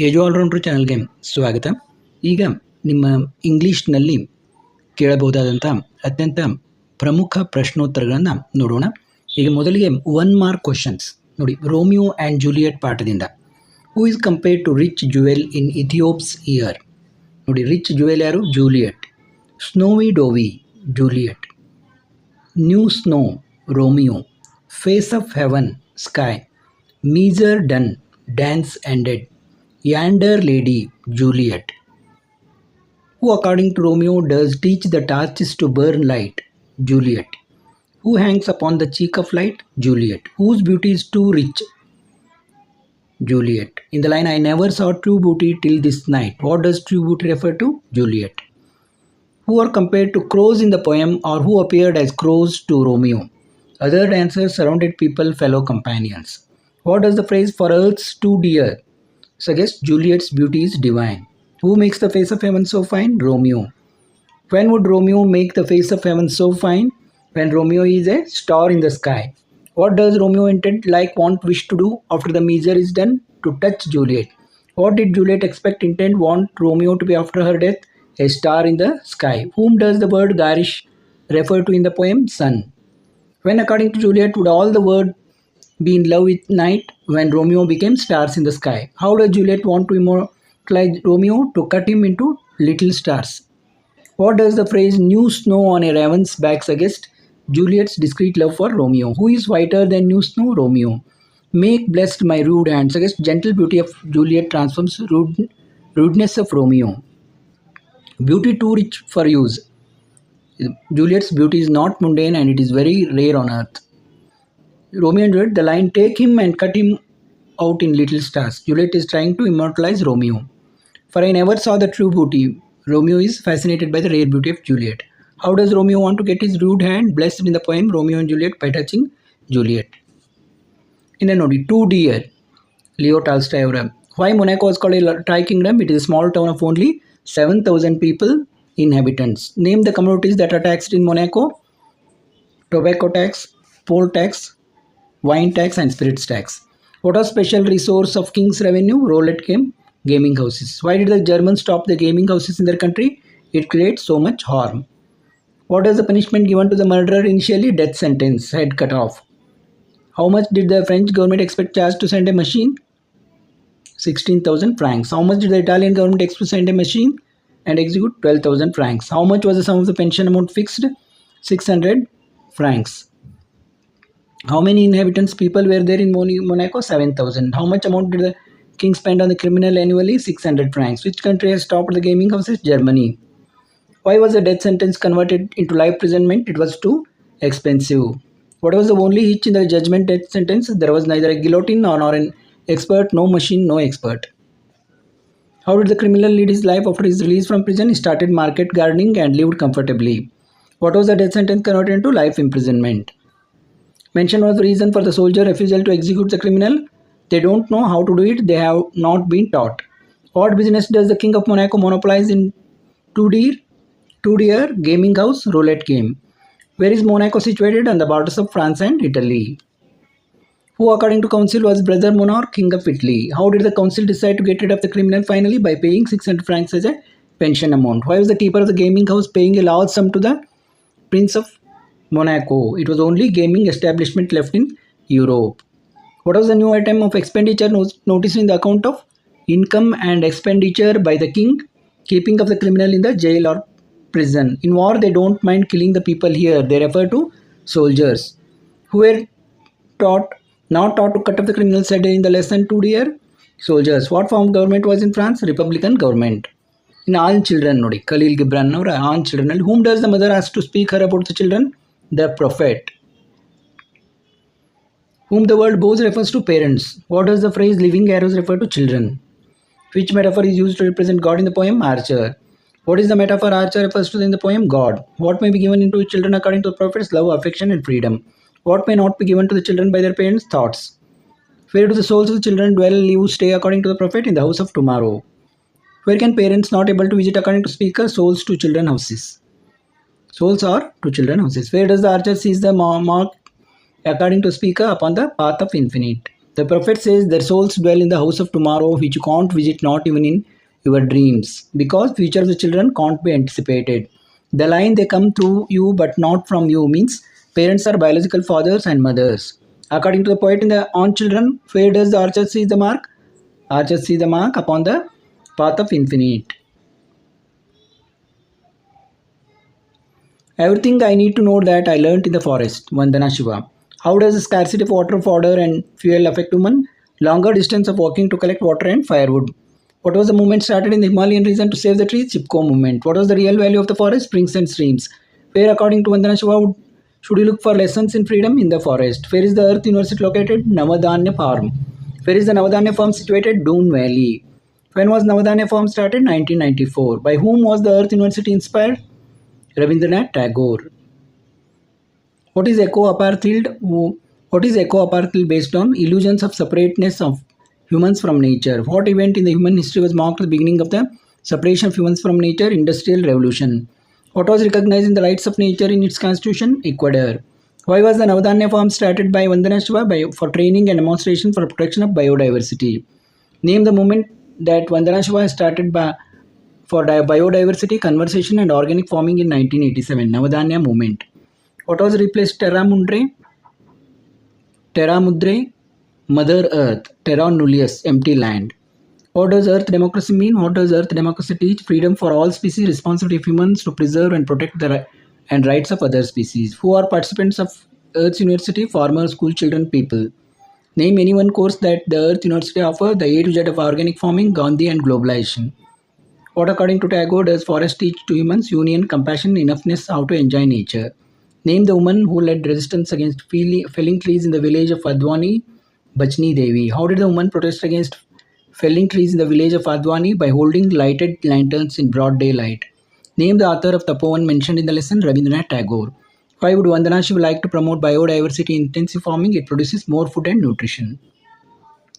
Age all-rounder ಚಾನಲ್ಗೆ ಸ್ವಾಗತ. ಈಗ ನಿಮ್ಮ ಇಂಗ್ಲೀಷ್ನಲ್ಲಿ ಕೇಳಬಹುದಾದಂಥ ಅತ್ಯಂತ ಪ್ರಮುಖ ಪ್ರಶ್ನೋತ್ತರಗಳನ್ನು ನೋಡೋಣ. ಈಗ ಮೊದಲಿಗೆ 1 ಮಾರ್ಕ್ ಕ್ವಶನ್ಸ್ ನೋಡಿ. ರೋಮಿಯೋ ಆ್ಯಂಡ್ ಜೂಲಿಯಟ್ ಪಾಠದಿಂದ who is compared to rich jewel in Ethiop's ear. ನೋಡಿ, ರಿಚ್ ಜುವೆಲ್ ಯಾರು? Juliet. Snowy dove, Juliet. New snow, Romeo. Face of heaven, sky. Measure done, dance ended. Yander lady, Juliet. Who according to Romeo does teach the torches to burn light? Juliet. Who hangs upon the cheek of light? Juliet. Whose beauty is too rich? Juliet. In the line, I never saw true beauty till this night. What does true beauty refer to? Juliet. Who are compared to crows in the poem, or who appeared as crows to Romeo? Other dancers, surrounded people, fellow companions. What does the phrase for earth's too dear suggest? Juliet's beauty is divine. Who makes the face of heaven so fine? Romeo. When would Romeo make the face of heaven so fine? When Romeo is a star in the sky. What does Romeo intend, like, want, wish to do after the measure is done? To touch Juliet. What did Juliet expect, intend, want Romeo to be after her death? A star in the sky. Whom does the word garish refer to in the poem? Sun. When according to Juliet would all the world be in love with night? When Romeo became stars in the sky. How does Juliet want to immortalize Romeo? To cut him into little stars. What does the phrase new snow on a raven's back suggest? Juliet's discreet love for Romeo. Who is whiter than new snow? Romeo. Make blessed my rude hand suggest gentle beauty of Juliet transforms rudeness of Romeo. Beauty too rich for use. Juliet's beauty is not mundane and it is very rare on earth. Romeo and Juliet, the line, take him and cut him out in little stars. Juliet is trying to immortalize Romeo. For I never saw the true beauty. Romeo is fascinated by the rare beauty of Juliet. How does Romeo want to get his rude hand blessed in the poem Romeo and Juliet? By touching Juliet. In a nodi, 2 dear, Leo Tolstoy. Why Monaco was called a Thai kingdom? It is a small town of only 7,000 people, inhabitants. Name the commodities that are taxed in Monaco. Tobacco tax, poll tax, wine tax and spirits tax. What was special resource of king's revenue? Roulette game, gaming houses. Why did the Germans stop the gaming houses in their country? It creates so much harm. What is the punishment given to the murderer initially? Death sentence, head cut off. How much did the French government expect charge to send a machine? 16,000 francs. How much did the Italian government expect to send a machine and execute? 12,000 francs. How much was the sum of the pension amount fixed? 600 francs. How many inhabitants people were there in Monaco? 7,000. How much amount did the king spend on the criminal annually? 600 francs. Which country has stopped the gaming houses? Germany. Why was the death sentence converted into life imprisonment? It was too expensive. What was the only hitch in the judgment death sentence? There was neither a guillotine nor an expert, no machine, no expert. How did the criminal lead his life after his release from prison? He started market gardening and lived comfortably. What was the death sentence converted into? Life imprisonment. Mention was the reason for the soldier refusal to execute the criminal. They don't know how to do it. They have not been taught. What business does the king of Monaco monopolize in 2 dear gaming house, roulette game? Where is Monaco situated? On the borders of France and Italy. Who according to council was brother monarch, king of Italy? How did the council decide to get rid of the criminal finally? By paying 600 francs as a pension amount. Why was the keeper of the gaming house paying a large sum to the prince of Monaco? It was only gaming establishment left in Europe. What was the new item of expenditure noticed in the account of income and expenditure by the king? Keeping of the criminal in the jail or prison. In war, they don't mind killing the people here. They refer to soldiers who were not taught to cut off the criminals head in the lesson 2 dear soldiers. What form of government was in France? Republican government. In all children, nodi, Khalil Gibran, all children. Whom does the mother ask to speak her about the children? The prophet. Whom the word bows refers to parents. What does the phrase living arrows refer to? Children. Which metaphor is used to represent God in the poem? Archer. What is the metaphor archer refers to in the poem? God. What may be given into children according to the prophets? Love, affection and freedom. What may not be given to the children by their parents? Thoughts. Where do the souls of the children dwell, live, stay according to the prophet? In the house of tomorrow. Where can parents not able to visit according to speaker? Souls to children houses. Souls are to children houses. Where does the archer seize the mark according to speaker? Upon the path of infinite. The prophet says their souls dwell in the house of tomorrow, which you can't visit not even in your dreams, because future of the children can't be anticipated. The line they come through you but not from you means parents are biological fathers and mothers. According to the poet in the On Children, where does the archer see the mark? Archer see the mark upon the path of infinite. Everything I need to know that I learnt in the forest. Vandana Shiva. How does the scarcity of water, fodder, and fuel affect human? Longer distance of walking to collect water and firewood. What was the movement started in the Himalayan region to save the trees? Chipko movement. What was the real value of the forest? Springs and streams. Where, according to Vandana Shiva, should you look for lessons in freedom? In the forest. Where is the Earth University located? Navadanya Farm. Where is the Navadanya Farm situated? Doon Valley. When was Navadanya Farm started? 1994. By whom was the Earth University inspired? Rabindranath Tagore. What is eco-apartheid? What is eco-apartheid based on? Illusions of separateness of humans from nature. What event in the human history was marked the beginning of the separation of humans from nature? Industrial Revolution. What was recognized in the rights of nature in its constitution? Ecuador. Why was the Navadanya farm started by Vandana Shiva? For training and demonstration for protection of biodiversity. Name the movement that Vandana Shiva started for biodiversity, conservation and organic farming in 1987. Navadanya movement. What was replaced Terra Mundre? Terra Mudre, Mother Earth. Terra Nullius, empty land. What does Earth democracy mean? What does Earth democracy teach? Freedom for all species, responsibility of humans to preserve and protect the and rights of other species. Who are participants of Earth University? Farmers, school children, people. Name any one course that the Earth University offer. The A to Z of organic farming, Gandhi and globalization. What, according to Tagore, does forest teach to humans? Union, compassion, enoughness, how to enjoy nature. Name the woman who led resistance against felling trees in the village of Adwani, Bachni Devi. How did the woman protest against felling trees in the village of Adwani? By holding lighted lanterns in broad daylight. Name the author of the poem mentioned in the lesson, Rabindranath Tagore. Why would Vandana Shiva like to promote biodiversity intensive farming? It produces more food and nutrition.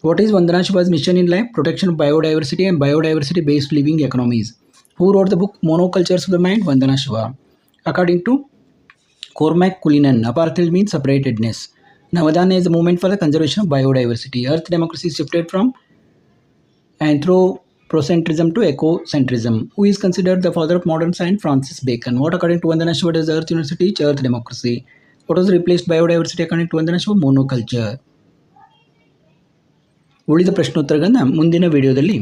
What is Vandana Shiva's mission in life? Protection of biodiversity and biodiversity-based living economies. Who wrote the book Monocultures of the Mind? Vandana Shiva. According to Cormac Cullinan, apartheid means separatedness. Navadanya is a movement for the conservation of biodiversity. Earth democracy shifted from anthropocentrism to ecocentrism. Who is considered the father of modern science? Francis Bacon. What, according to Vandana Shiva, does Earth University teach? Earth democracy. What was replaced biodiversity according to Vandana Shiva? Monoculture. ಉಳಿದ ಪ್ರಶ್ನೋತ್ತರಗಳನ್ನು ಮುಂದಿನ ವಿಡಿಯೋದಲ್ಲಿ